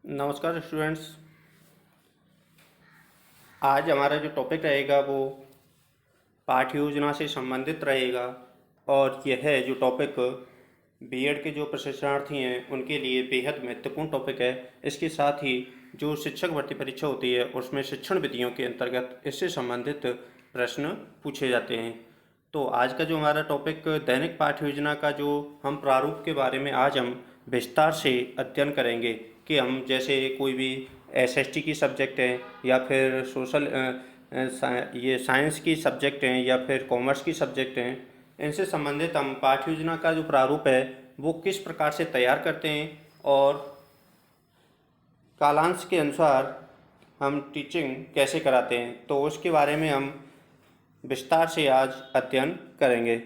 नमस्कार स्टूडेंट्स। आज हमारा जो टॉपिक रहेगा वो पाठ्य योजना से संबंधित रहेगा और यह है जो टॉपिक बीएड के जो प्रशिक्षणार्थी हैं उनके लिए बेहद महत्वपूर्ण टॉपिक है। इसके साथ ही जो शिक्षक भर्ती परीक्षा होती है उसमें शिक्षण विधियों के अंतर्गत इससे संबंधित प्रश्न पूछे जाते हैं। तो आज का जो हमारा टॉपिक दैनिक पाठ्य योजना का जो हम प्रारूप के बारे में आज हम विस्तार से अध्ययन करेंगे कि हम जैसे कोई भी एसएसटी की सब्जेक्ट हैं या फिर ये साइंस की सब्जेक्ट हैं या फिर कॉमर्स की सब्जेक्ट हैं, इनसे संबंधित हम पाठ्य योजना का जो प्रारूप है वो किस प्रकार से तैयार करते हैं और कालांश के अनुसार हम टीचिंग कैसे कराते हैं, तो उसके बारे में हम विस्तार से आज अध्ययन करेंगे।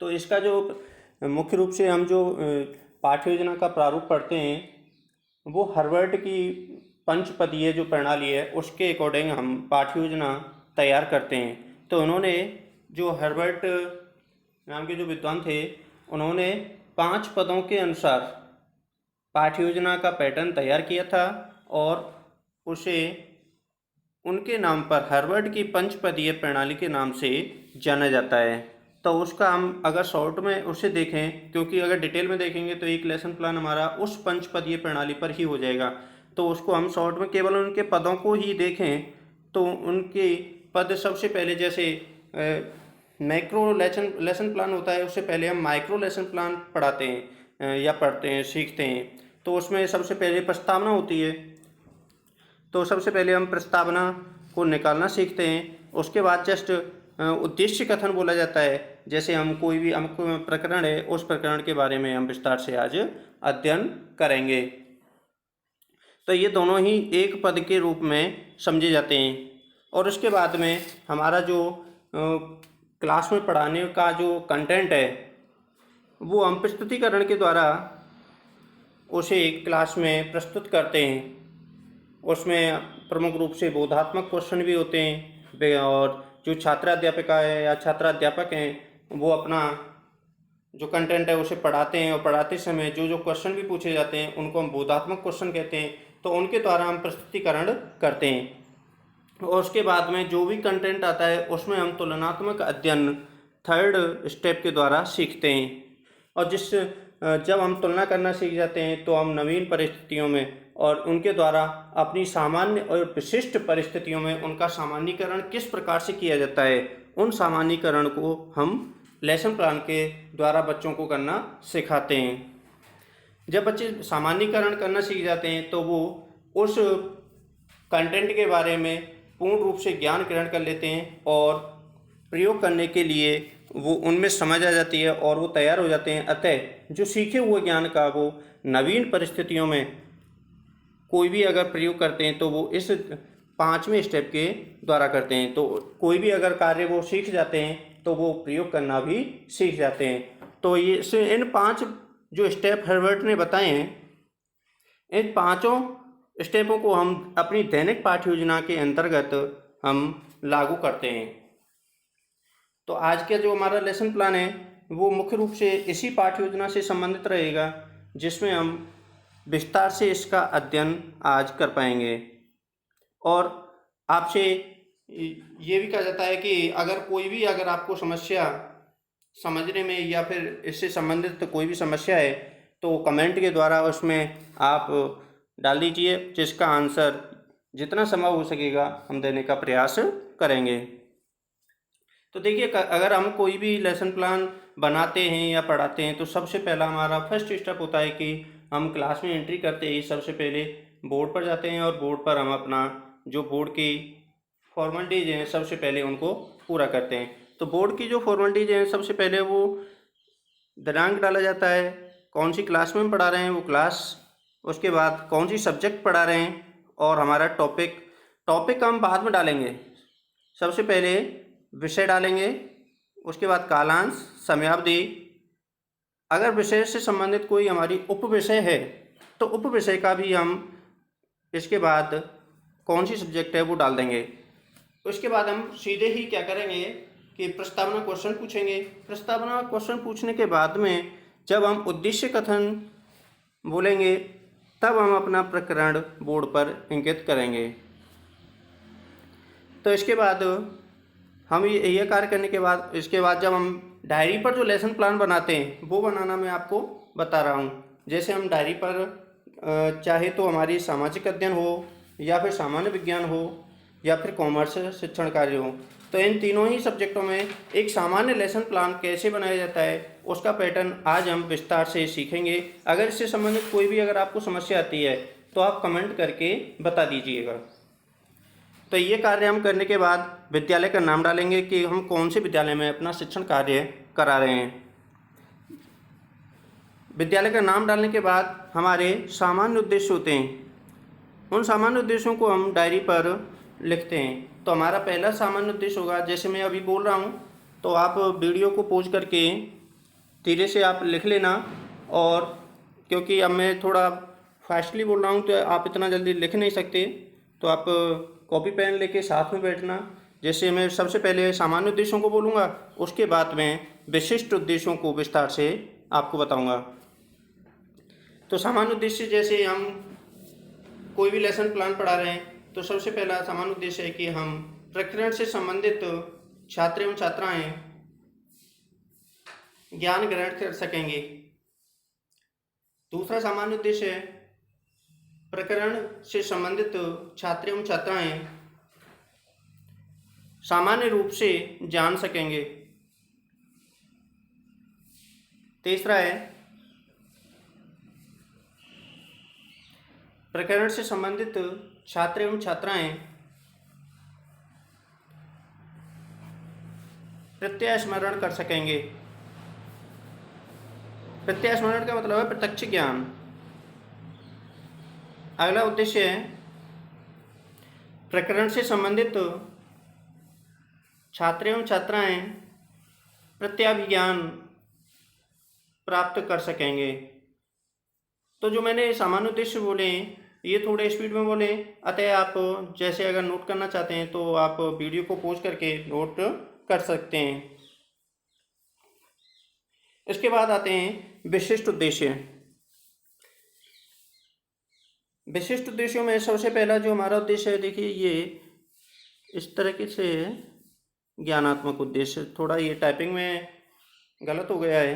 तो इसका जो मुख्य रूप से हम जो पाठ्य योजना का प्रारूप पढ़ते हैं वो हार्वर्ड की पंचपदीय जो प्रणाली है उसके अकॉर्डिंग हम पाठ्य योजना तैयार करते हैं। तो उन्होंने जो हार्वर्ड नाम के जो विद्वान थे उन्होंने 5 पदों के अनुसार पाठ्य योजना का पैटर्न तैयार किया था और उसे उनके नाम पर हार्वर्ड की पंचपदीय प्रणाली के नाम से जाना जाता है। तो उसका हम अगर शॉर्ट में उसे देखें, क्योंकि अगर डिटेल में देखेंगे तो एक लेसन प्लान हमारा उस पंचपदीय प्रणाली पर ही हो जाएगा, तो उसको हम शॉर्ट में केवल उनके पदों को ही देखें तो उनके पद सबसे पहले जैसे मैक्रो लेसन प्लान होता है उससे पहले हम माइक्रो लेसन प्लान पढ़ाते हैं या पढ़ते हैं सीखते हैं। तो उसमें सबसे पहले प्रस्तावना होती है, तो सबसे पहले हम प्रस्तावना को निकालना सीखते हैं। उसके बाद जस्ट उद्देश्य कथन बोला जाता है, जैसे हम कोई भी हमको प्रकरण है उस प्रकरण के बारे में हम विस्तार से आज अध्ययन करेंगे। तो ये दोनों ही एक पद के रूप में समझे जाते हैं। और उसके बाद में हमारा जो क्लास में पढ़ाने का जो कंटेंट है वो हम प्रस्तुतिकरण के द्वारा उसे क्लास में प्रस्तुत करते हैं। उसमें प्रमुख रूप से बोधात्मक क्वेश्चन भी होते हैं और जो छात्राध्यापिका है या छात्राध्यापक हैं वो अपना जो कंटेंट है उसे पढ़ाते हैं और पढ़ाते समय जो जो क्वेश्चन भी पूछे जाते हैं उनको हम बोधात्मक क्वेश्चन कहते हैं। तो उनके द्वारा हम प्रस्तुतिकरण करते हैं और उसके बाद में जो भी कंटेंट आता है उसमें हम तुलनात्मक अध्ययन थर्ड स्टेप के द्वारा सीखते हैं। और जब हम तुलना करना सीख जाते हैं तो हम नवीन परिस्थितियों में और उनके द्वारा अपनी सामान्य और विशिष्ट परिस्थितियों में उनका सामान्यीकरण किस प्रकार से किया जाता है, उन सामान्यीकरण को हम लेसन प्लान के द्वारा बच्चों को करना सिखाते हैं। जब बच्चे सामान्यीकरण करना सीख जाते हैं तो वो उस कंटेंट के बारे में पूर्ण रूप से ज्ञान ग्रहण कर लेते हैं और प्रयोग करने के लिए वो उनमें समझ आ जाती है और वो तैयार हो जाते हैं। अतः जो सीखे हुए ज्ञान का वो नवीन परिस्थितियों में कोई भी अगर प्रयोग करते हैं तो वो इस 5वें स्टेप के द्वारा करते हैं। तो कोई भी अगर कार्य वो सीख जाते हैं तो वो प्रयोग करना भी सीख जाते हैं। तो ये इन 5 जो स्टेप हार्वर्ड ने बताए हैं, इन 5 स्टेपों को हम अपनी दैनिक पाठ्य योजना के अंतर्गत हम लागू करते हैं। तो आज का जो हमारा लेसन प्लान है वो मुख्य रूप से इसी पाठ्य योजना से संबंधित रहेगा, जिसमें हम विस्तार से इसका अध्ययन आज कर पाएंगे। और आपसे ये भी कहा जाता है कि अगर आपको समस्या समझने में या फिर इससे संबंधित कोई भी समस्या है तो कमेंट के द्वारा उसमें आप डाल दीजिए, जिसका आंसर जितना संभव हो सकेगा हम देने का प्रयास करेंगे। तो देखिए, अगर हम कोई भी लेसन प्लान बनाते हैं या पढ़ाते हैं तो सबसे पहला हमारा फर्स्ट स्टेप होता है कि हम क्लास में एंट्री करते ही सबसे पहले बोर्ड पर जाते हैं और बोर्ड पर हम अपना जो बोर्ड की फॉर्मेलिटीज़ हैं सबसे पहले उनको पूरा करते हैं। तो बोर्ड की जो फॉर्मेलिटीज़ हैं सबसे पहले वो दिनांक डाला जाता है, कौन सी क्लास में हम पढ़ा रहे हैं वो क्लास, उसके बाद कौन सी सब्जेक्ट पढ़ा रहे हैं और हमारा टॉपिक हम बाद में डालेंगे। सबसे पहले विषय डालेंगे, उसके बाद कालांश, समयावधि। अगर विषय से संबंधित कोई हमारी उप विषय है तो उप विषय का भी हम इसके बाद कौन सी सब्जेक्ट है वो डाल देंगे। उसके बाद हम सीधे ही क्या करेंगे कि प्रस्तावना क्वेश्चन पूछेंगे। प्रस्तावना क्वेश्चन पूछने के बाद में जब हम उद्देश्य कथन बोलेंगे तब हम अपना प्रकरण बोर्ड पर अंकित करेंगे। तो इसके बाद हम ये कार्य करने के बाद, इसके बाद जब हम डायरी पर जो लेसन प्लान बनाते हैं वो बनाना मैं आपको बता रहा हूँ। जैसे हम डायरी पर चाहे तो हमारी सामाजिक अध्ययन हो या फिर सामान्य विज्ञान हो या फिर कॉमर्स शिक्षण कार्य हो, तो इन तीनों ही सब्जेक्टों में एक सामान्य लेसन प्लान कैसे बनाया जाता है उसका पैटर्न आज हम विस्तार से सीखेंगे। अगर इससे संबंधित कोई भी अगर आपको समस्या आती है तो आप कमेंट करके बता दीजिएगा। तो ये कार्य हम करने के बाद विद्यालय का नाम डालेंगे कि हम कौन से विद्यालय में अपना शिक्षण कार्य करा रहे हैं। विद्यालय का नाम डालने के बाद हमारे सामान्य उद्देश्य होते हैं, उन सामान्य उद्देश्यों को हम डायरी पर लिखते हैं। तो हमारा पहला सामान्य उद्देश्य होगा, जैसे मैं अभी बोल रहा हूँ तो आप वीडियो को पॉज करके धीरे से आप लिख लेना, और क्योंकि अब मैं थोड़ा फास्टली बोल रहा हूँ तो आप इतना जल्दी लिख नहीं सकते, तो आप कॉपी पेन लेके साथ में बैठना। जैसे मैं सबसे पहले सामान्य उद्देश्यों को बोलूँगा, उसके बाद मैं विशिष्ट उद्देश्यों को विस्तार से आपको बताऊँगा। तो सामान्य उद्देश्य, जैसे हम कोई भी लेसन प्लान पढ़ा रहे हैं तो सबसे पहला सामान्य उद्देश्य है कि हम प्रकरण से संबंधित छात्र एवं छात्राएं ज्ञान ग्रहण कर सकेंगे। दूसरा सामान्य उद्देश्य है प्रकरण से संबंधित छात्र एवं छात्राएं सामान्य रूप से जान सकेंगे। तीसरा है प्रकरण से संबंधित छात्र एवं छात्राएं प्रत्यय स्मरण कर सकेंगे। प्रत्यय स्मरण का मतलब है प्रत्यक्ष ज्ञान। अगला उद्देश्य है प्रकरण से संबंधित छात्र एवं छात्राएं प्रत्याभिज्ञान प्राप्त कर सकेंगे। तो जो मैंने सामान्य उद्देश्य बोले ये थोड़े स्पीड में बोले, अतः आप जैसे अगर नोट करना चाहते हैं तो आप वीडियो को पॉज करके नोट कर सकते हैं। इसके बाद आते हैं विशिष्ट उद्देश्य। विशिष्ट उद्देश्यों में सबसे पहला जो हमारा उद्देश्य है, देखिए ये इस तरीके से ज्ञानात्मक उद्देश्य, थोड़ा ये टाइपिंग में गलत हो गया है।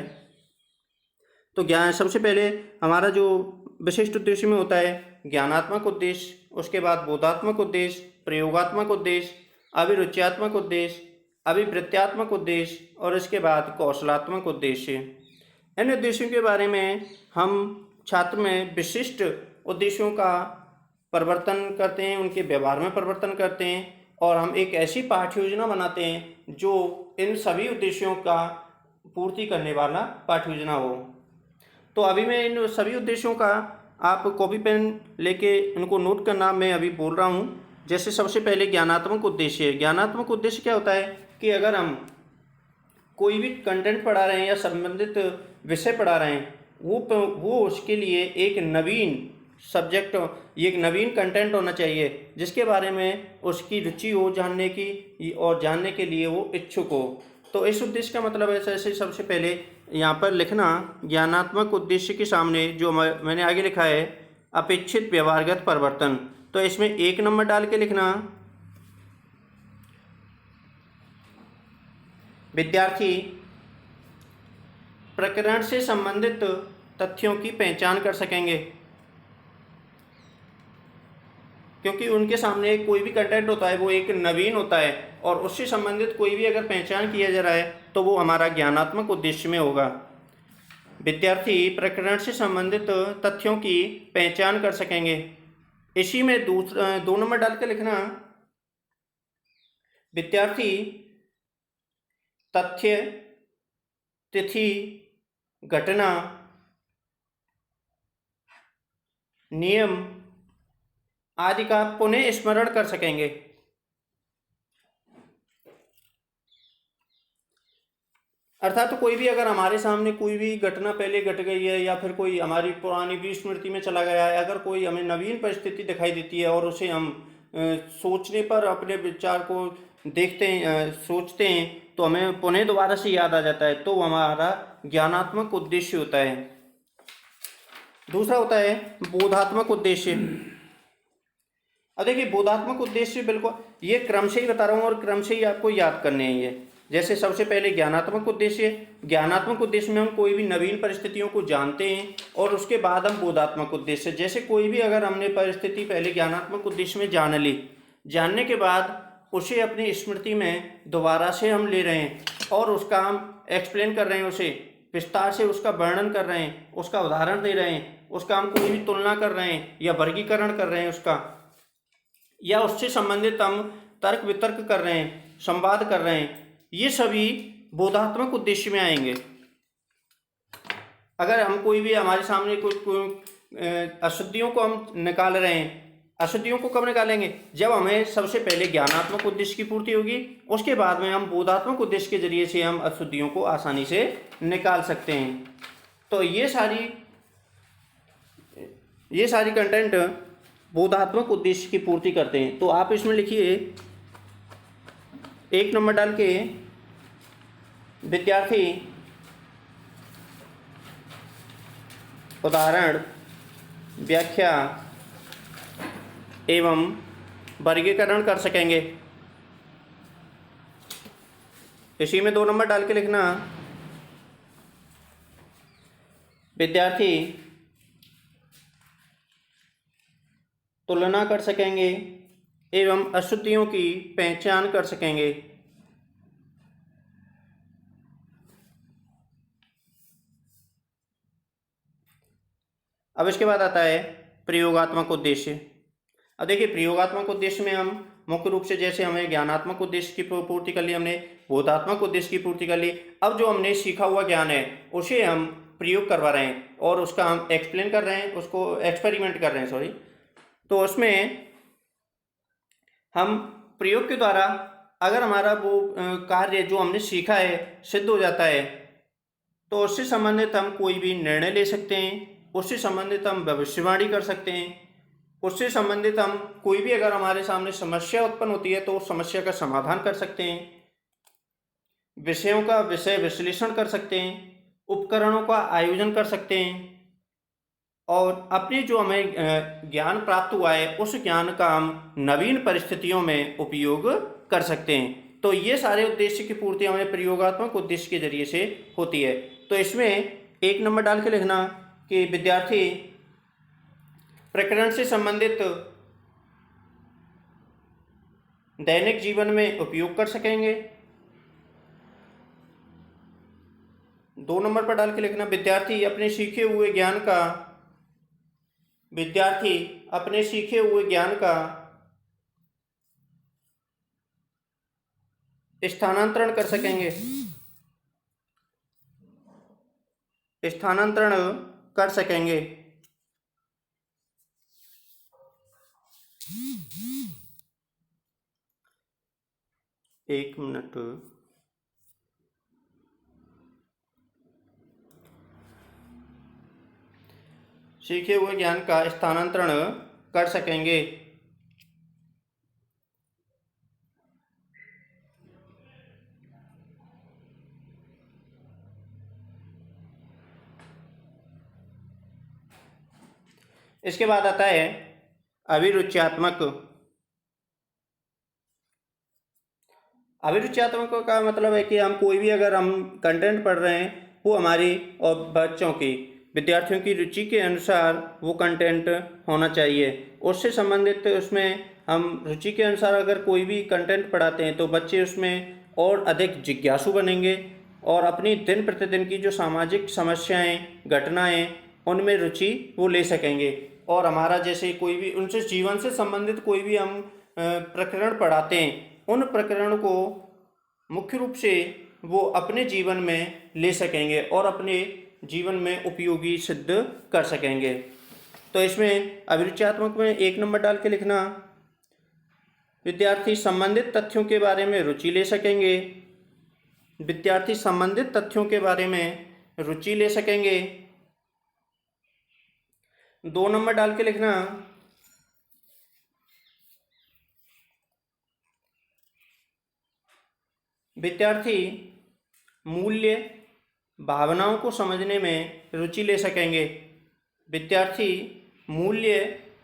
तो ज्ञान सबसे पहले हमारा जो विशिष्ट उद्देश्य में होता है ज्ञानात्मक उद्देश्य, उसके बाद बोधात्मक उद्देश्य, प्रयोगात्मक उद्देश्य, अभिरुच्यात्मक उद्देश्य, अभिवृत्त्यात्मक उद्देश्य और इसके बाद कौशलात्मक उद्देश्य। इन उद्देश्यों के बारे में हम छात्र में विशिष्ट उद्देश्यों का परिवर्तन करते हैं, उनके व्यवहार में परिवर्तन करते हैं, और हम एक ऐसी पाठ्य योजना बनाते हैं जो इन सभी उद्देश्यों का पूर्ति करने वाला पाठ्य योजना हो। तो अभी मैं इन सभी उद्देश्यों का आप कॉपी पेन लेके इनको नोट करना, मैं अभी बोल रहा हूँ। जैसे सबसे पहले ज्ञानात्मक उद्देश्य। ज्ञानात्मक उद्देश्य क्या होता है कि अगर हम कोई भी कंटेंट पढ़ा रहे हैं या संबंधित विषय पढ़ा रहे हैं, वो उसके लिए एक नवीन सब्जेक्ट, एक नवीन कंटेंट होना चाहिए जिसके बारे में उसकी रुचि हो जानने की, और जानने के लिए वो इच्छुक हो। तो इस उद्देश्य का मतलब है, जैसे सबसे पहले यहाँ पर लिखना ज्ञानात्मक उद्देश्य के सामने जो मैंने आगे लिखा है अपेक्षित व्यवहारगत परिवर्तन, तो इसमें 1 नंबर डाल के लिखना विद्यार्थी प्रकरण से संबंधित तथ्यों की पहचान कर सकेंगे। क्योंकि उनके सामने कोई भी कंटेंट होता है वो एक नवीन होता है, और उससे संबंधित कोई भी अगर पहचान किया जा रहा है तो वो हमारा ज्ञानात्मक उद्देश्य में होगा। विद्यार्थी प्रकरण से संबंधित तथ्यों की पहचान कर सकेंगे। इसी में 2 नंबर डाल के लिखना विद्यार्थी तथ्य, तिथि, घटना, नियम आदि का पुनः स्मरण कर सकेंगे। अर्थात तो कोई भी अगर हमारे सामने कोई भी घटना पहले घट गई है या फिर कोई हमारी पुरानी भी स्मृति में चला गया है, अगर कोई हमें नवीन परिस्थिति दिखाई देती है और उसे हम सोचने पर अपने विचार को देखते हैं, सोचते हैं, तो हमें पुनः दोबारा से याद आ जाता है, तो हमारा ज्ञानात्मक उद्देश्य होता है। दूसरा होता है बोधात्मक उद्देश्य। अब देखिए बोधात्मक उद्देश्य बिल्कुल ये क्रम से ही बता रहा हूँ और क्रम से ही आपको याद करने हैं ये। जैसे सबसे पहले ज्ञानात्मक उद्देश्य। ज्ञानात्मक उद्देश्य में हम कोई भी नवीन परिस्थितियों को जानते हैं और उसके बाद हम बोधात्मक उद्देश्य, जैसे कोई भी अगर हमने परिस्थिति पहले ज्ञानात्मक उद्देश्य में जान ली, जानने के बाद उसे अपनी स्मृति में दोबारा से हम ले रहे हैं और उसका हम एक्सप्लेन कर रहे हैं, उसे विस्तार से उसका वर्णन कर रहे हैं, उसका उदाहरण दे रहे हैं, उसका हम कोई भी तुलना कर रहे हैं या वर्गीकरण कर रहे हैं उसका, या उससे संबंधित हम तर्क वितर्क कर रहे हैं, संवाद कर रहे हैं, ये सभी बोधात्मक उद्देश्य में आएंगे। अगर हम कोई भी हमारे सामने कुछ अशुद्धियों को हम निकाल रहे हैं, अशुद्धियों को कब निकालेंगे? जब हमें सबसे पहले ज्ञानात्मक उद्देश्य की पूर्ति होगी, उसके बाद में हम बोधात्मक उद्देश्य के जरिए से हम अशुद्धियों को आसानी से निकाल सकते हैं। तो ये सारी कंटेंट बोधात्मक उद्देश्य की पूर्ति करते हैं। तो आप इसमें लिखिए 1 नंबर डाल के, विद्यार्थी उदाहरण, व्याख्या एवं वर्गीकरण कर सकेंगे। इसी में 2 नंबर डाल के लिखना, विद्यार्थी तुलना कर सकेंगे एवं अशुद्धियों की पहचान कर सकेंगे। अब इसके बाद आता है प्रयोगात्मक उद्देश्य। अब देखिए प्रयोगात्मक उद्देश्य में हम मुख्य रूप से, जैसे हमें ज्ञानात्मक उद्देश्य की पूर्ति कर ली, हमने बोधात्मक उद्देश्य की पूर्ति कर ली, अब जो हमने सीखा हुआ ज्ञान है उसे हम प्रयोग करवा रहे हैं और उसका हम एक्सप्लेन कर रहे हैं, उसको एक्सपेरिमेंट कर रहे हैं, सॉरी। तो उसमें हम प्रयोग के द्वारा अगर हमारा वो कार्य जो हमने सीखा है सिद्ध हो जाता है, तो उससे संबंधित हम कोई भी निर्णय ले सकते हैं, उससे संबंधित हम भविष्यवाणी कर सकते हैं, उससे संबंधित हम कोई भी अगर हमारे सामने समस्या उत्पन्न होती है तो उस समस्या का समाधान कर सकते हैं, विषयों का विषय विश्लेषण कर सकते हैं, उपकरणों का आयोजन कर सकते हैं और अपने जो हमें ज्ञान प्राप्त हुआ है उस ज्ञान का हम नवीन परिस्थितियों में उपयोग कर सकते हैं। तो ये सारे उद्देश्य की पूर्ति हमें प्रयोगात्मक उद्देश्य के जरिए से होती है। तो इसमें 1 नंबर डाल के लिखना कि विद्यार्थी प्रकरण से संबंधित दैनिक जीवन में उपयोग कर सकेंगे। 2 नंबर पर डाल के लिखना, विद्यार्थी अपने सीखे हुए ज्ञान का स्थानांतरण कर सकेंगे, एक मिनट। सीखे हुए ज्ञान का स्थानांतरण कर सकेंगे। इसके बाद आता है अभिरुच्यात्मक। अभिरुच्यात्मक का मतलब है कि हम कोई भी अगर हम कंटेंट पढ़ रहे हैं वो हमारी और बच्चों की, विद्यार्थियों की रुचि के अनुसार वो कंटेंट होना चाहिए। उससे संबंधित उसमें हम रुचि के अनुसार अगर कोई भी कंटेंट पढ़ाते हैं तो बच्चे उसमें और अधिक जिज्ञासु बनेंगे और अपनी दिन प्रतिदिन की जो सामाजिक समस्याएं, घटनाएं, उनमें रुचि वो ले सकेंगे। और हमारा जैसे कोई भी उनसे जीवन से संबंधित कोई भी हम प्रकरण पढ़ाते हैं, उन प्रकरण को मुख्य रूप से वो अपने जीवन में ले सकेंगे और अपने जीवन में उपयोगी सिद्ध कर सकेंगे। तो इसमें अभिरुच्यात्मक में 1 नंबर डाल के लिखना, विद्यार्थी संबंधित तथ्यों के बारे में रुचि ले सकेंगे। 2 नंबर डाल के लिखना, विद्यार्थी मूल्य भावनाओं को समझने में रुचि ले सकेंगे। विद्यार्थी मूल्य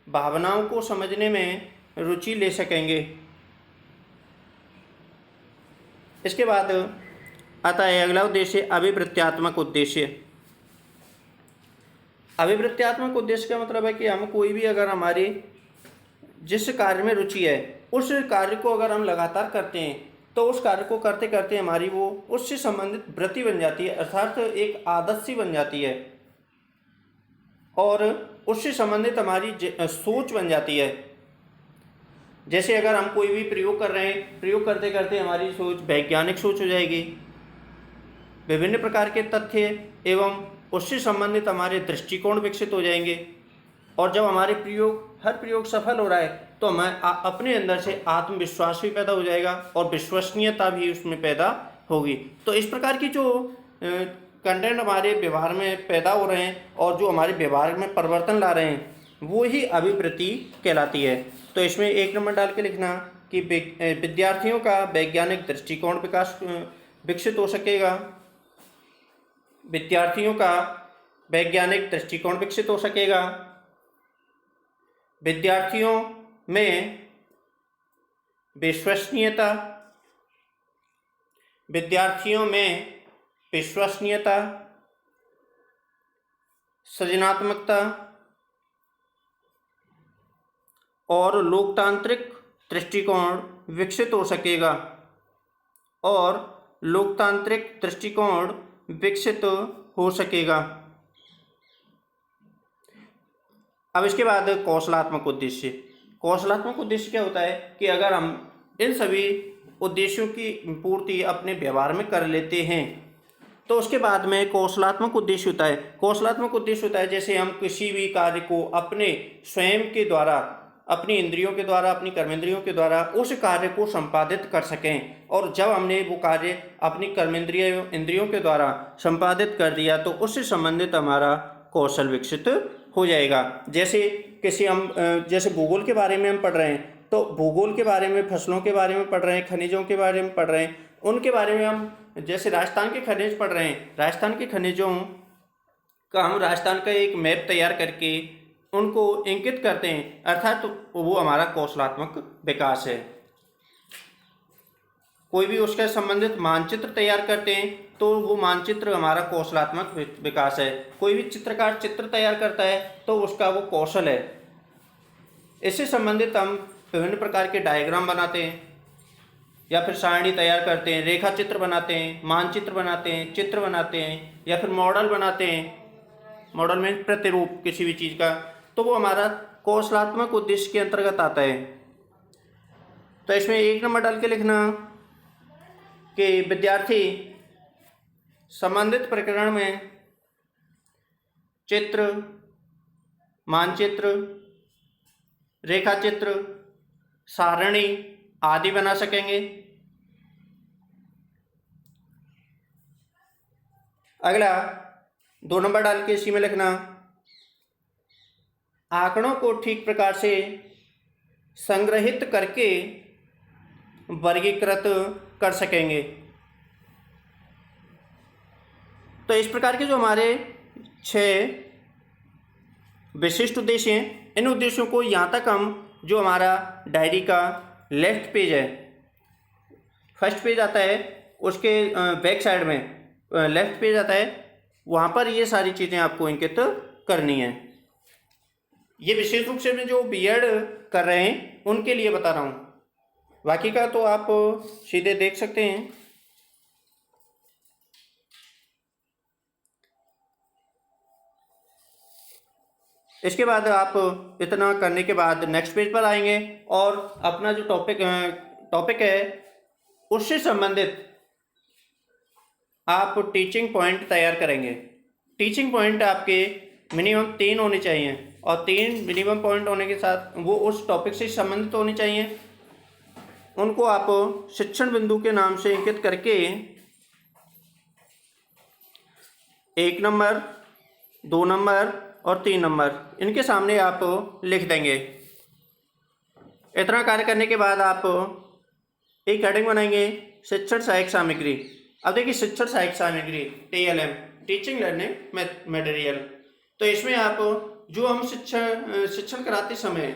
भावनाओं को समझने में रुचि ले सकेंगे। इसके बाद आता है अगला उद्देश्य, अभिवृत्त्यात्मक उद्देश्य। अभिवृत्त्यात्मक उद्देश्य का मतलब है कि हम कोई भी अगर हमारी जिस कार्य में रुचि है उस कार्य को अगर हम लगातार करते हैं तो उस कार्य को करते करते हमारी वो उससे संबंधित वृत्ति बन जाती है, अर्थात एक आदत सी बन जाती है और उससे संबंधित हमारी सोच बन जाती है। जैसे अगर हम कोई भी प्रयोग कर रहे हैं, प्रयोग करते करते हमारी सोच वैज्ञानिक सोच हो जाएगी, विभिन्न प्रकार के तथ्य एवं उससे संबंधित हमारे दृष्टिकोण विकसित हो जाएंगे और जब हमारे हर प्रयोग सफल हो रहा है तो हमें अपने अंदर से आत्मविश्वास भी पैदा हो जाएगा और विश्वसनीयता भी उसमें पैदा होगी। तो इस प्रकार की जो कंटेंट हमारे व्यवहार में पैदा हो रहे हैं और जो हमारे व्यवहार में परिवर्तन ला रहे हैं वो ही अभिवृत्ति कहलाती है। तो इसमें 1 नंबर डाल के लिखना कि विद्यार्थियों का वैज्ञानिक दृष्टिकोण विकसित हो सकेगा। विद्यार्थियों का वैज्ञानिक दृष्टिकोण विकसित हो सकेगा। विद्यार्थियों में विश्वसनीयता, विद्यार्थियों में विश्वसनीयता, सृजनात्मकता और लोकतांत्रिक दृष्टिकोण विकसित हो सकेगा और लोकतांत्रिक दृष्टिकोण विकसित हो सकेगा। अब इसके बाद कौशलात्मक उद्देश्य। कौशलात्मक उद्देश्य क्या होता है कि अगर हम इन सभी उद्देश्यों की पूर्ति अपने व्यवहार में कर लेते हैं तो उसके बाद में कौशलात्मक उद्देश्य होता है। कौशलात्मक उद्देश्य होता है जैसे हम किसी भी कार्य को अपने स्वयं के द्वारा, अपनी इंद्रियों के द्वारा, अपनी कर्मेंद्रियों के द्वारा उस कार्य को संपादित कर सकें और जब हमने वो कार्य अपनी इंद्रियों के द्वारा संपादित कर दिया तो उससे संबंधित हमारा कौशल विकसित हो जाएगा। जैसे जैसे भूगोल के बारे में हम पढ़ रहे हैं तो भूगोल के बारे में, फसलों के बारे में पढ़ रहे हैं, खनिजों के बारे में पढ़ रहे हैं, उनके बारे में हम जैसे राजस्थान के खनिज पढ़ रहे हैं, राजस्थान के खनिजों का हम राजस्थान का एक मैप तैयार करके उनको इंकित करते हैं, अर्थात तो वो हमारा कौशलात्मक विकास है। कोई भी उसके संबंधित मानचित्र तैयार करते हैं तो वो मानचित्र हमारा कौशलात्मक विकास है। कोई भी चित्रकार चित्र तैयार करता है तो उसका वो कौशल है। इससे संबंधित हम विभिन्न प्रकार के डायग्राम बनाते हैं या फिर सारणी तैयार करते हैं, रेखा चित्र बनाते हैं, मानचित्र बनाते हैं, चित्र बनाते हैं या फिर मॉडल बनाते हैं। मॉडल में प्रतिरूप किसी भी चीज़ का, तो वो हमारा कौशलात्मक उद्देश्य के अंतर्गत आता है। तो इसमें 1 नंबर डाल के लिखना कि विद्यार्थी संबंधित प्रकरण में चित्र, मानचित्र, रेखाचित्र, सारणी आदि बना सकेंगे। अगला 2 नंबर डाल के इसी में लिखना आंकड़ों को ठीक प्रकार से संग्रहित करके वर्गीकृत कर सकेंगे। तो इस प्रकार के जो हमारे 6 विशिष्ट उद्देश्य हैं, इन उद्देश्यों को यहाँ तक हम जो हमारा डायरी का लेफ्ट पेज है, फर्स्ट पेज आता है, उसके बैक साइड में लेफ्ट पेज आता है, वहाँ पर ये सारी चीज़ें आपको इंकित करनी है। ये विशेष रूप से मैं जो बीएड कर रहे हैं उनके लिए बता रहा हूँ, बाकी का तो आप सीधे देख सकते हैं। इसके बाद आप इतना करने के बाद नेक्स्ट पेज पर आएंगे और अपना जो टॉपिक है उससे संबंधित आप टीचिंग पॉइंट तैयार करेंगे। टीचिंग पॉइंट आपके मिनिमम 3 होने चाहिए और 3 मिनिमम पॉइंट होने के साथ वो उस टॉपिक से संबंधित होने चाहिए। उनको आप शिक्षण बिंदु के नाम से इंकित करके 1 नंबर, 2 नंबर और 3 नंबर इनके सामने आप लिख देंगे। इतना कार्य करने के बाद आप एक हेडिंग बनाएंगे, शिक्षण सहायक सामग्री। अब देखिए शिक्षण सहायक सामग्री TLM, टीचिंग लर्निंग मटेरियल, तो इसमें आप जो हम शिक्षण कराते समय,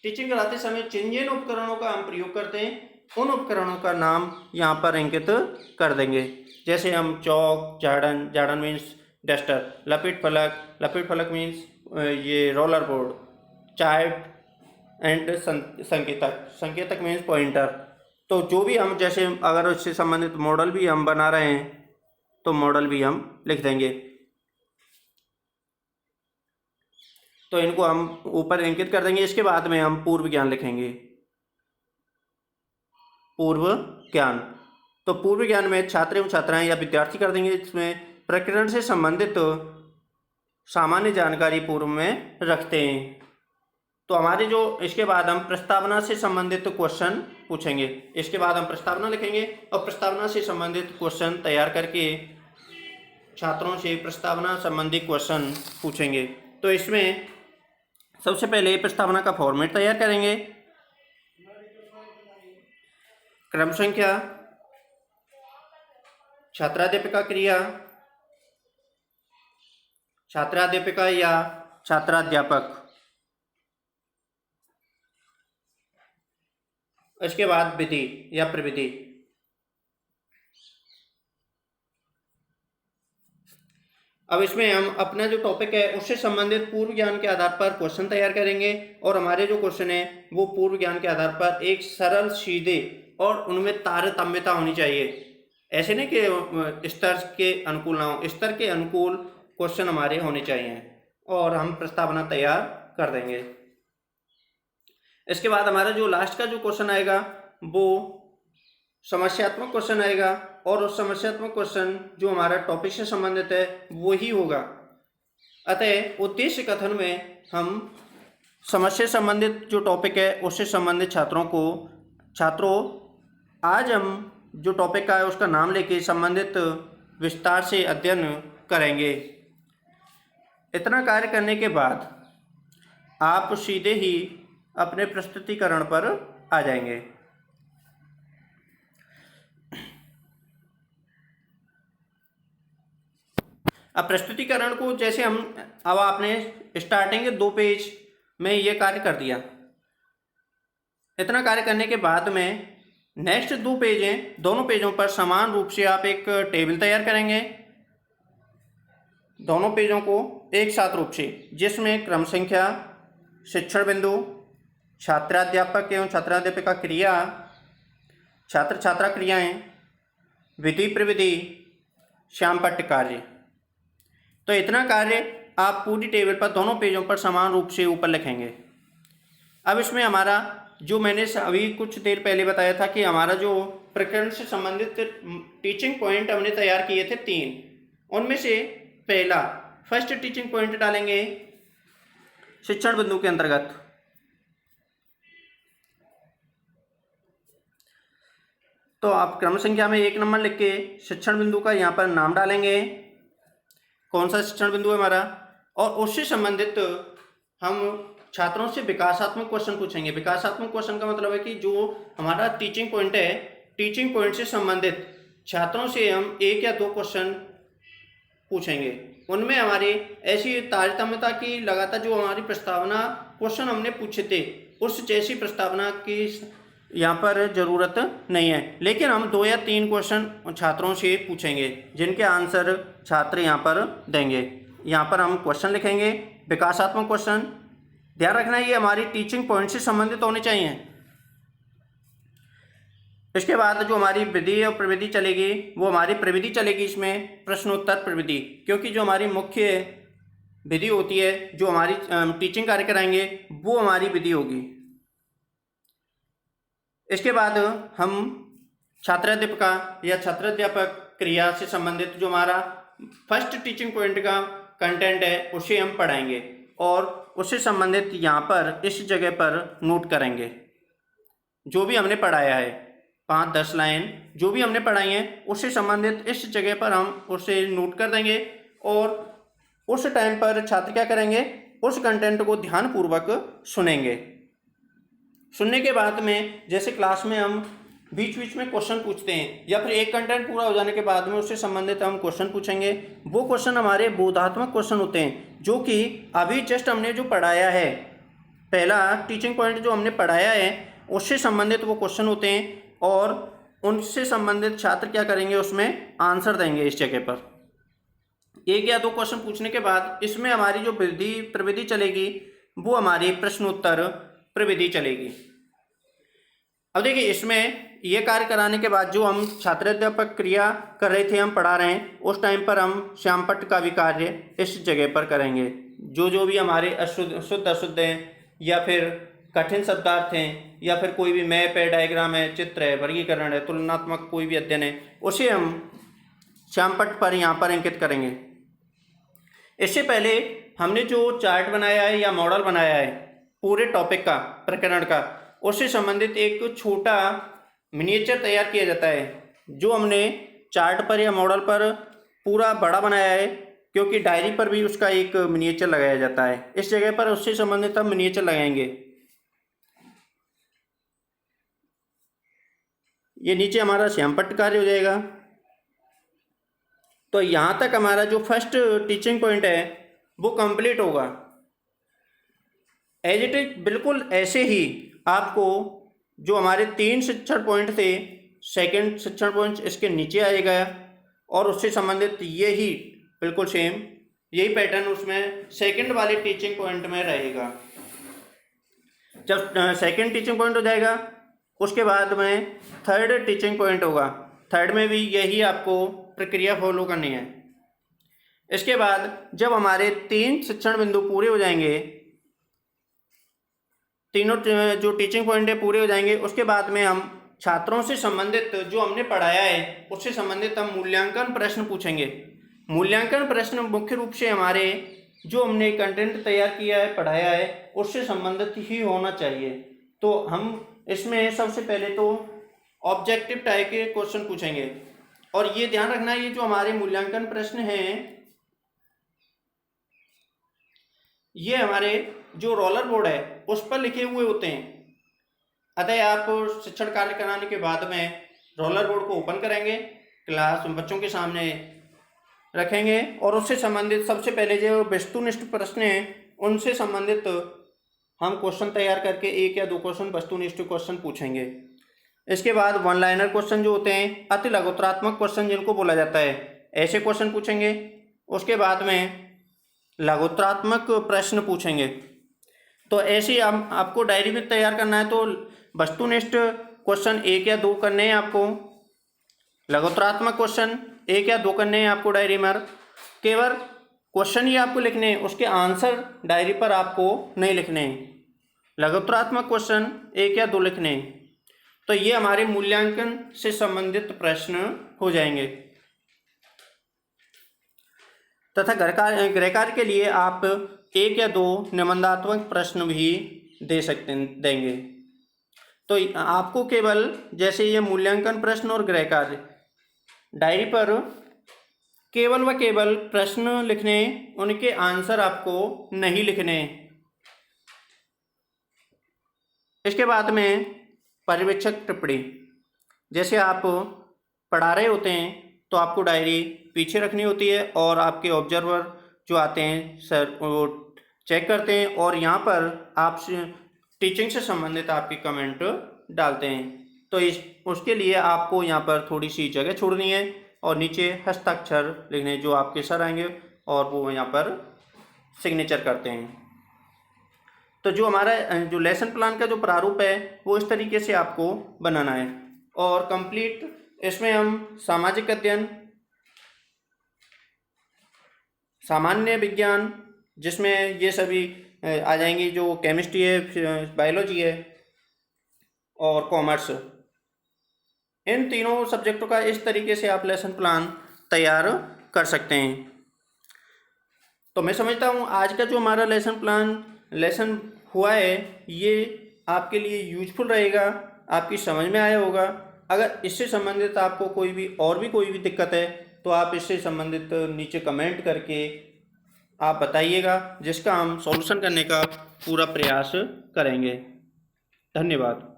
टीचिंग कराते समय जिन जिन उपकरणों का हम प्रयोग करते हैं उन उपकरणों का नाम यहाँ पर अंकित कर देंगे। जैसे हम चौक, झाड़न मीन्स डस्टर, लपेट फलक मीन्स ये रोलर बोर्ड, चार्ट एंड संकेतक मीन्स पॉइंटर। तो जो भी हम, जैसे अगर उससे संबंधित मॉडल भी हम बना रहे हैं तो मॉडल भी हम लिख देंगे। तो इनको हम ऊपर अंकित कर देंगे। इसके बाद में हम पूर्व ज्ञान लिखेंगे। पूर्व ज्ञान, तो पूर्व ज्ञान में छात्र एवं छात्राएं या विद्यार्थी कर देंगे। इसमें प्रकरण से संबंधित सामान्य जानकारी पूर्व में रखते हैं। तो हमारे जो, इसके बाद हम प्रस्तावना से संबंधित क्वेश्चन पूछेंगे। इसके बाद हम प्रस्तावना लिखेंगे और प्रस्तावना से संबंधित क्वेश्चन तैयार करके छात्रों से प्रस्तावना संबंधी क्वेश्चन पूछेंगे। तो इसमें सबसे पहले प्रस्तावना का फॉर्मेट तैयार करेंगे। क्रम संख्या, छात्राध्यापिका क्रिया, छात्राध्यापिका या छात्राध्यापक, इसके बाद विधि या प्रविधि। अब इसमें हम अपना जो टॉपिक है उससे संबंधित पूर्व ज्ञान के आधार पर क्वेश्चन तैयार करेंगे और हमारे जो क्वेश्चन है वो पूर्व ज्ञान के आधार पर एक सरल, सीधे और उनमें तारतम्यता होनी चाहिए। ऐसे नहीं कि स्तर के अनुकूल ना हो, स्तर के अनुकूल क्वेश्चन हमारे होने चाहिए और हम प्रस्तावना तैयार कर देंगे। इसके बाद हमारा जो लास्ट का जो क्वेश्चन आएगा वो समस्यात्मक क्वेश्चन आएगा और उस समस्यात्मक क्वेश्चन जो हमारा टॉपिक से संबंधित है वो ही होगा। अतः उद्देश्य कथन में हम समस्या संबंधित जो टॉपिक है उससे संबंधित छात्रों आज हम जो टॉपिक का है उसका नाम लेके संबंधित विस्तार से अध्ययन करेंगे। इतना कार्य करने के बाद आप सीधे ही अपने प्रस्तुतिकरण पर आ जाएंगे। अब प्रस्तुतिकरण को जैसे अब आपने स्टार्टिंग के 2 पेज में ये कार्य कर दिया। इतना कार्य करने के बाद में नेक्स्ट 2 पेज हैं, दोनों पेजों पर समान रूप से आप एक टेबल तैयार करेंगे, दोनों पेजों को एक साथ रूप से, जिसमें क्रम संख्या, शिक्षण बिंदु, छात्राध्यापक एवं छात्राध्यापिका क्रिया, छात्र छात्रा क्रियाएं, विधि प्रविधि, श्यामपट्ट कार्य। तो इतना कार्य आप पूरी टेबल पर दोनों पेजों पर समान रूप से ऊपर लिखेंगे। अब इसमें हमारा जो मैंने अभी कुछ देर पहले बताया था कि हमारा जो प्रकरण से संबंधित टीचिंग पॉइंट हमने तैयार किए थे 3, उनमें से पहला फर्स्ट टीचिंग पॉइंट डालेंगे शिक्षण बिंदु के अंतर्गत। तो आप क्रम संख्या में 1 नंबर लिख के शिक्षण बिंदु का यहाँ पर नाम डालेंगे, कौन सा शिक्षण बिंदु है हमारा, और उससे संबंधित हम छात्रों से विकासात्मक क्वेश्चन पूछेंगे। विकासात्मक क्वेश्चन का मतलब है कि जो हमारा टीचिंग पॉइंट है, टीचिंग पॉइंट से संबंधित छात्रों से हम 1 या 2 क्वेश्चन पूछेंगे। उनमें हमारी ऐसी तारतम्यता की लगातार जो हमारी प्रस्तावना क्वेश्चन हमने पूछे थे उस जैसी प्रस्तावना की यहाँ पर ज़रूरत नहीं है, लेकिन हम 2 या 3 क्वेश्चन छात्रों से पूछेंगे जिनके आंसर छात्र यहाँ पर देंगे। यहाँ पर हम क्वेश्चन लिखेंगे, विकासात्मक क्वेश्चन। ध्यान रखना ये हमारी टीचिंग पॉइंट से संबंधित होने चाहिए। इसके बाद जो हमारी विधि और प्रविधि चलेगी वो हमारी प्रविधि चलेगी, इसमें प्रश्नोत्तर प्रविधि, क्योंकि जो हमारी मुख्य विधि होती है जो हमारी टीचिंग कार्य कराएंगे वो हमारी विधि होगी। इसके बाद हम छात्राध्यापिका या छात्राध्यापक क्रिया से संबंधित जो हमारा फर्स्ट टीचिंग पॉइंट का कंटेंट है उसे हम पढ़ाएंगे और उससे संबंधित यहाँ पर इस जगह पर नोट करेंगे जो भी हमने पढ़ाया है। 5-10 लाइन जो भी हमने पढ़ाई हैं उससे संबंधित इस जगह पर हम उसे नोट कर देंगे और उस टाइम पर छात्र क्या करेंगे, उस कंटेंट को ध्यानपूर्वक सुनेंगे। सुनने के बाद में जैसे क्लास में हम बीच बीच में क्वेश्चन पूछते हैं, या फिर एक कंटेंट पूरा हो जाने के बाद में उससे संबंधित हम क्वेश्चन पूछेंगे। वो क्वेश्चन हमारे बोधात्मक क्वेश्चन होते हैं, जो कि अभी जस्ट हमने जो पढ़ाया है, पहला टीचिंग पॉइंट जो हमने पढ़ाया है उससे संबंधित वो क्वेश्चन होते हैं, और उनसे संबंधित छात्र क्या करेंगे, उसमें आंसर देंगे। इस जगह पर एक या दो क्वेश्चन पूछने के बाद इसमें हमारी जो प्रविधि चलेगी वो हमारी प्रश्नोत्तर प्रविधि चलेगी। अब देखिए, इसमें ये कार्य कराने के बाद जो हम छात्र अध्यापक क्रिया कर रहे थे, हम पढ़ा रहे हैं, उस टाइम पर हम श्यामपट्ट का भी कार्य इस जगह पर करेंगे। जो भी हमारे अशुद्ध शुद्ध अशुद्ध हैं, या फिर कठिन शब्दार्थ हैं, या फिर कोई भी मैप है, डायग्राम है, चित्र है, वर्गीकरण है, तुलनात्मक कोई भी अध्ययन है, उसे हम श्यामपट्ट पर यहाँ पर अंकित करेंगे। इससे पहले हमने जो चार्ट बनाया है या मॉडल बनाया है पूरे टॉपिक का, प्रकरण का, उससे संबंधित एक छोटा मिनिएचर तैयार किया जाता है, जो हमने चार्ट पर या मॉडल पर पूरा बड़ा बनाया है, क्योंकि डायरी पर भी उसका एक मिनिएचर लगाया जाता है। इस जगह पर उससे संबंधित हम मिनिएचर लगाएंगे। ये नीचे हमारा श्यामपट्ट कार्य हो जाएगा। तो यहाँ तक हमारा जो फर्स्ट टीचिंग पॉइंट है वो कंप्लीट होगा। एज इट इज बिल्कुल ऐसे ही आपको जो हमारे 3 शिक्षण पॉइंट थे, सेकंड शिक्षण पॉइंट इसके नीचे आएगा, और उससे संबंधित यही बिल्कुल सेम यही पैटर्न उसमें सेकंड वाले टीचिंग पॉइंट में रहेगा। जब सेकंड टीचिंग पॉइंट हो जाएगा, उसके बाद में थर्ड टीचिंग पॉइंट होगा। थर्ड में भी यही आपको प्रक्रिया फॉलो करनी है। इसके बाद जब हमारे 3 शिक्षण बिंदु पूरे हो जाएंगे, तीनों जो टीचिंग पॉइंट है पूरे हो जाएंगे, उसके बाद में हम छात्रों से संबंधित जो हमने पढ़ाया है उससे संबंधित हम मूल्यांकन प्रश्न पूछेंगे। मूल्यांकन प्रश्न मुख्य रूप से हमारे जो हमने कंटेंट तैयार किया है, पढ़ाया है, उससे संबंधित ही होना चाहिए। तो हम इसमें सबसे पहले तो ऑब्जेक्टिव टाइप के क्वेश्चन पूछेंगे, और ये ध्यान रखना, ये जो हमारे मूल्यांकन प्रश्न हैं ये हमारे जो रोलर बोर्ड है उस पर लिखे हुए होते हैं। अतः आप शिक्षण कार्य कराने के बाद में रोलर बोर्ड को ओपन करेंगे, क्लास बच्चों के सामने रखेंगे, और उससे संबंधित सबसे पहले जो वस्तुनिष्ठ प्रश्न हैं उनसे संबंधित हम क्वेश्चन तैयार करके 1 या 2 क्वेश्चन वस्तुनिष्ठ क्वेश्चन पूछेंगे। इसके बाद वन लाइनर क्वेश्चन जो होते हैं, अति लघुत्रात्मक क्वेश्चन जिनको बोला जाता है, ऐसे क्वेश्चन पूछेंगे। उसके बाद में लघुत्रात्मक प्रश्न पूछेंगे। तो ऐसे हम आपको डायरी में तैयार करना है, तो वस्तुनिष्ठ क्वेश्चन 1 या 2 करने हैं आपको, लघुत्रात्मक क्वेश्चन 1 या 2 करने हैं आपको डायरी में। केवल क्वेश्चन ही आपको लिखने हैं, उसके आंसर डायरी पर आपको नहीं लिखने हैं। लघुत्रात्मक क्वेश्चन 1 या 2 लिखने हैं। तो ये हमारे मूल्यांकन से संबंधित प्रश्न हो जाएंगे। तथा गृह कार्य के लिए आप 1 या 2 निबंधात्मक प्रश्न भी देंगे। तो आपको केवल जैसे ये मूल्यांकन प्रश्न और गृह कार्य, डायरी पर केवल व केवल प्रश्न लिखने, उनके आंसर आपको नहीं लिखने। इसके बाद में पर्यवेक्षक टिप्पणी, जैसे आप पढ़ा रहे होते हैं तो आपको डायरी पीछे रखनी होती है, और आपके ऑब्जर्वर जो आते हैं सर वो चेक करते हैं, और यहाँ पर आप टीचिंग से संबंधित आपके कमेंट डालते हैं। तो उसके लिए आपको यहाँ पर थोड़ी सी जगह छोड़नी है, और नीचे हस्ताक्षर लिखने, जो आपके सर आएंगे और वो यहाँ पर सिग्नेचर करते हैं। तो जो हमारा जो लेसन प्लान का जो प्रारूप है वो इस तरीके से आपको बनाना है। और कंप्लीट इसमें हम सामाजिक अध्ययन, सामान्य विज्ञान, जिसमें ये सभी आ जाएंगी, जो केमिस्ट्री है, बायोलॉजी है और कॉमर्स, इन तीनों सब्जेक्टों का इस तरीके से आप लेसन प्लान तैयार कर सकते हैं। तो मैं समझता हूँ आज का जो हमारा लेसन हुआ है ये आपके लिए यूजफुल रहेगा, आपकी समझ में आया होगा। अगर इससे संबंधित आपको कोई भी दिक्कत है तो आप इससे संबंधित नीचे कमेंट करके आप बताइएगा, जिसका हम सॉल्यूशन करने का पूरा प्रयास करेंगे। धन्यवाद।